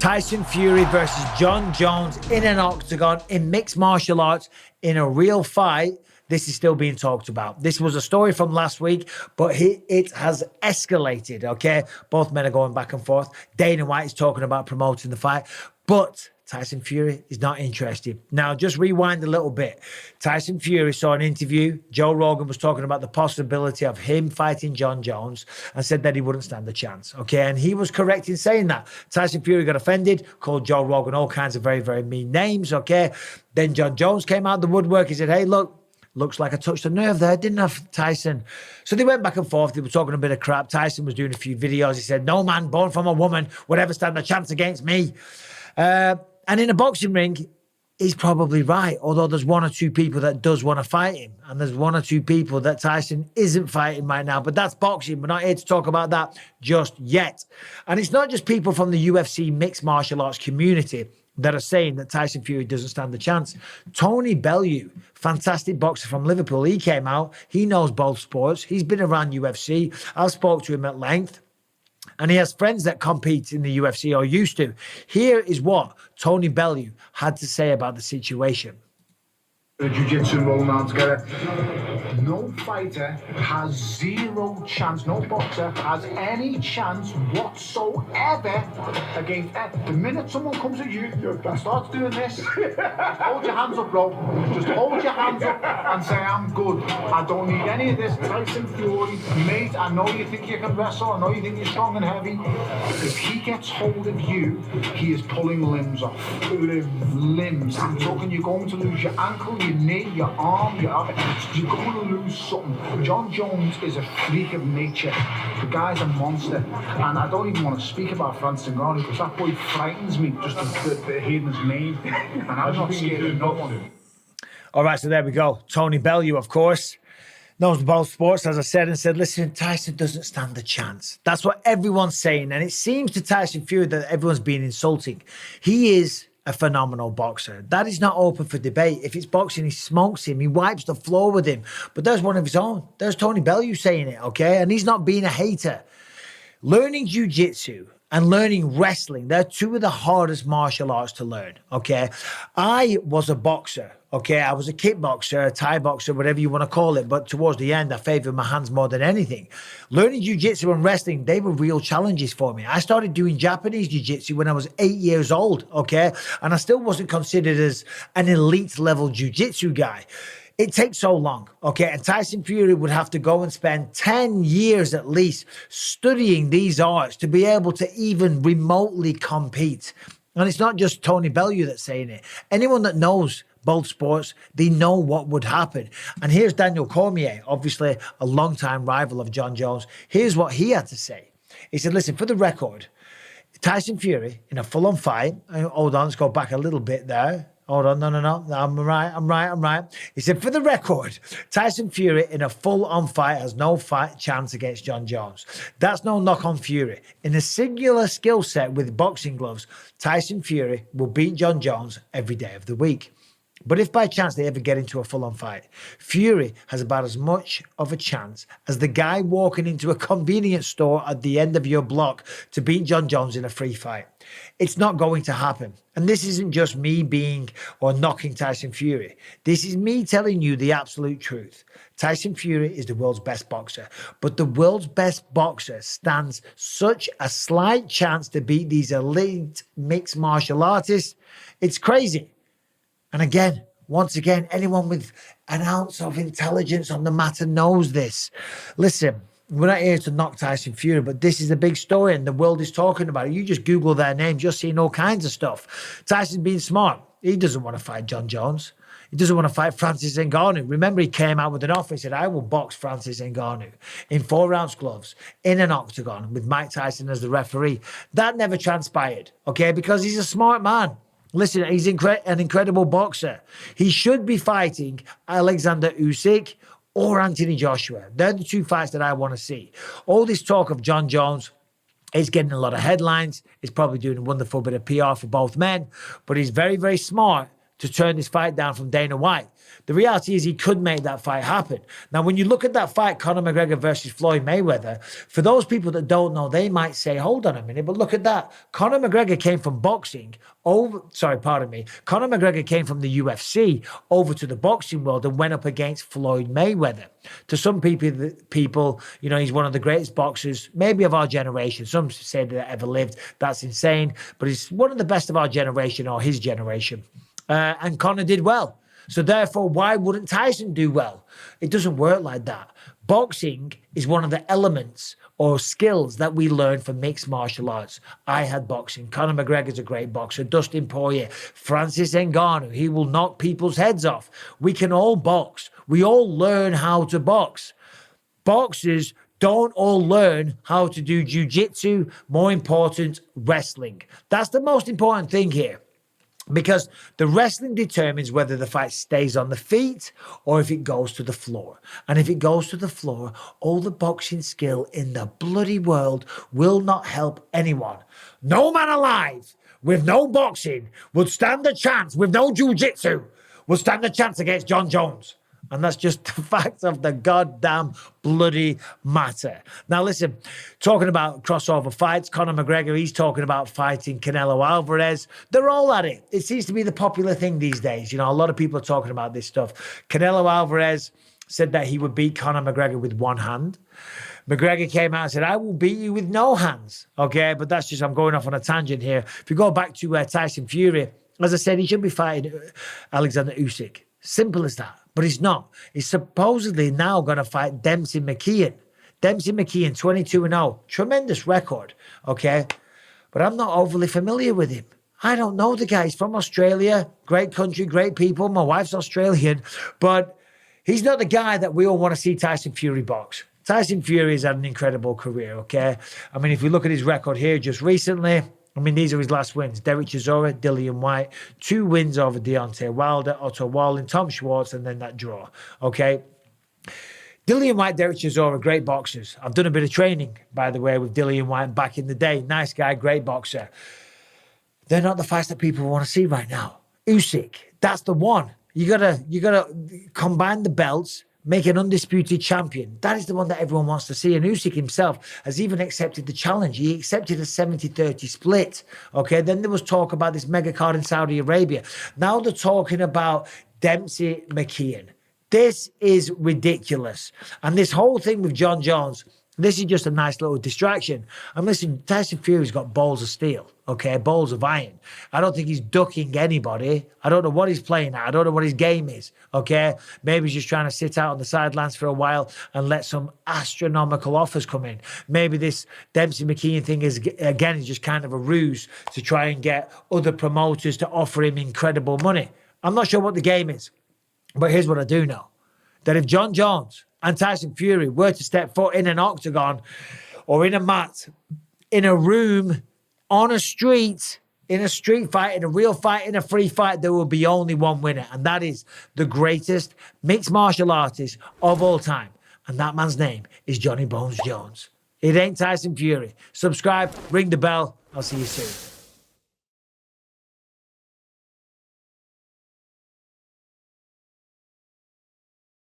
Tyson Fury versus Jon Jones in an octagon in mixed martial arts in a real fight. This is still being talked about. This was a story from last week, but it has escalated, okay? Both men are going back and forth. Dana White is talking about promoting the fight, but Tyson Fury is not interested. Now, just rewind a little bit. Tyson Fury saw an interview. Joe Rogan was talking about the possibility of him fighting Jon Jones and said that he wouldn't stand a chance, okay? And he was correct in saying that. Tyson Fury got offended, called Joe Rogan all kinds of very, very mean names, okay? Then Jon Jones came out of the woodwork. He said, hey, look, looks like I touched a nerve there, didn't I, Tyson? So they went back and forth. They were talking a bit of crap. Tyson was doing a few videos. He said, no man born from a woman would ever stand a chance against me. And in a boxing ring, he's probably right. Although there's one or two people that does want to fight him. And there's one or two people that Tyson isn't fighting right now. But that's boxing. We're not here to talk about that just yet. And it's not just people from the UFC mixed martial arts community that are saying that Tyson Fury doesn't stand a chance. Tony Bellew, fantastic boxer from Liverpool, he came out. He knows both sports. He's been around UFC. I spoke to him at length. And he has friends that compete in the UFC or used to. Here is what Tony Bellew had to say about the situation. The jiu-jitsu rolling around together. No fighter has zero chance, no boxer has any chance whatsoever against the minute someone comes at you and starts doing this, hold your hands up, bro. Just hold your hands up and say, I'm good. I don't need any of this Tyson Fury. Mate, I know you think you can wrestle. I know you think you're strong and heavy. If he gets hold of you, he is pulling limbs off. Limbs. I'm talking you're going to lose your ankle, your knee, your arm, you're going to lose something. Jon Jones is a freak of nature. The guy's a monster. And I don't even want to speak about Francis Ngannou because that boy frightens me just hearing his name. And I'm not scared of no one. All right, so there we go. Tony Bellew, of course, knows both sports, as I said, and said, listen, Tyson doesn't stand a chance. That's what everyone's saying. And it seems to Tyson Fury that everyone's being insulting. He is a phenomenal boxer. That is not open for debate. If it's boxing, he smokes him. He wipes the floor with him. But there's one of his own. There's Tony Bellew saying it, okay? And he's not being a hater. Learning jiu-jitsu and learning wrestling, they're two of the hardest martial arts to learn, okay? I was a boxer, okay? I was a kickboxer, a Thai boxer, whatever you want to call it. But towards the end, I favored my hands more than anything. Learning jiu-jitsu and wrestling, they were real challenges for me. I started doing Japanese jiu-jitsu when I was 8 years old, okay? And I still wasn't considered as an elite level jiu-jitsu guy. It takes so long, okay? And Tyson Fury would have to go and spend 10 years at least studying these arts to be able to even remotely compete. And it's not just Tony Bellew that's saying it. Anyone that knows both sports, they know what would happen. And here's Daniel Cormier, obviously a longtime rival of Jon Jones. Here's what he had to say. He said, listen, for the record, Tyson Fury in a full-on fight, hold on, let's go back a little bit there. Hold on, no. I'm right. He said, for the record, Tyson Fury in a full-on fight has no fight chance against Jon Jones. That's no knock on Fury. In a singular skill set with boxing gloves, Tyson Fury will beat Jon Jones every day of the week. But if by chance they ever get into a full-on fight, Fury has about as much of a chance as the guy walking into a convenience store at the end of your block to beat Jon Jones in a free fight. It's not going to happen. And this isn't just me being or knocking Tyson Fury. This is me telling you the absolute truth. Tyson Fury is the world's best boxer, but the world's best boxer stands such a slight chance to beat these elite mixed martial artists. It's crazy. And again, once again, anyone with an ounce of intelligence on the matter knows this. Listen, we're not here to knock Tyson Fury, but this is a big story and the world is talking about it. You just Google their names, you're seeing all kinds of stuff. Tyson's being smart. He doesn't want to fight Jon Jones. He doesn't want to fight Francis Ngannou. Remember, he came out with an offer. He said, I will box Francis Ngannou in 4-ounce gloves in an octagon with Mike Tyson as the referee. That never transpired, okay, because he's a smart man. Listen, he's an incredible boxer. He should be fighting Alexander Usyk or Anthony Joshua. They're the two fights that I want to see. All this talk of Jon Jones is getting a lot of headlines. It's probably doing a wonderful bit of PR for both men. But he's very, very smart to turn this fight down from Dana White. The reality is he could make that fight happen. Now, when you look at that fight, Conor McGregor versus Floyd Mayweather, for those people that don't know, they might say, hold on a minute, but look at that. Conor McGregor came from boxing Conor McGregor came from the UFC over to the boxing world and went up against Floyd Mayweather. To some people, you know, he's one of the greatest boxers, maybe of our generation. Some say that ever lived. That's insane. But he's one of the best of our generation or his generation. And Conor did well. So therefore, why wouldn't Tyson do well? It doesn't work like that. Boxing is one of the elements or skills that we learn from mixed martial arts. I had boxing. Conor McGregor's a great boxer. Dustin Poirier, Francis Ngannou, he will knock people's heads off. We can all box. We all learn how to box. Boxers don't all learn how to do jiu-jitsu, more important, wrestling. That's the most important thing here. Because the wrestling determines whether the fight stays on the feet or if it goes to the floor. And if it goes to the floor, all the boxing skill in the bloody world will not help anyone. No man alive with no boxing would stand a chance, with no jiu-jitsu, would stand a chance against Jon Jones. And that's just the fact of the goddamn bloody matter. Now, listen, talking about crossover fights, Conor McGregor, he's talking about fighting Canelo Alvarez. They're all at it. It seems to be the popular thing these days. You know, a lot of people are talking about this stuff. Canelo Alvarez said that he would beat Conor McGregor with one hand. McGregor came out and said, I will beat you with no hands. Okay, but that's just, I'm going off on a tangent here. If you go back to Tyson Fury, as I said, he should be fighting Alexander Usyk. Simple as that. But he's not. He's supposedly now going to fight Dempsey McKeon. Dempsey McKeon, 22-0. Tremendous record, okay? But I'm not overly familiar with him. I don't know the guy. He's from Australia. Great country, great people. My wife's Australian. But he's not the guy that we all want to see Tyson Fury box. Tyson Fury has had an incredible career, okay? I mean, if you look at his record here just recently, I mean, these are his last wins. Derek Chisora, Dillian White, 2 wins over Deontay Wilder, Otto Walling, Tom Schwartz, and then that draw, okay? Dillian White, Derek Chisora, great boxers. I've done a bit of training, by the way, with Dillian White back in the day. Nice guy, great boxer. They're not the fights that people want to see right now. Usyk, that's the one. You gotta combine the belts, make an undisputed champion. That is the one that everyone wants to see. And Usyk himself has even accepted the challenge. He accepted a 70-30 split. Okay, then there was talk about this mega card in Saudi Arabia. Now they're talking about Dempsey McKeon. This is ridiculous. And this whole thing with Jon Jones, this is just a nice little distraction. And listen, Tyson Fury's got balls of steel, okay, balls of iron. I don't think he's ducking anybody. I don't know what he's playing at. I don't know what his game is, okay? Maybe he's just trying to sit out on the sidelines for a while and let some astronomical offers come in. Maybe this Dempsey McKeon thing is, again, is just kind of a ruse to try and get other promoters to offer him incredible money. I'm not sure what the game is, but here's what I do know. That if Jon Jones and Tyson Fury were to step foot in an octagon or in a mat, in a room, on a street, in a street fight, in a real fight, in a free fight, there will be only one winner. And that is the greatest mixed martial artist of all time. And that man's name is Johnny Bones Jones. It ain't Tyson Fury. Subscribe, ring the bell. I'll see you soon.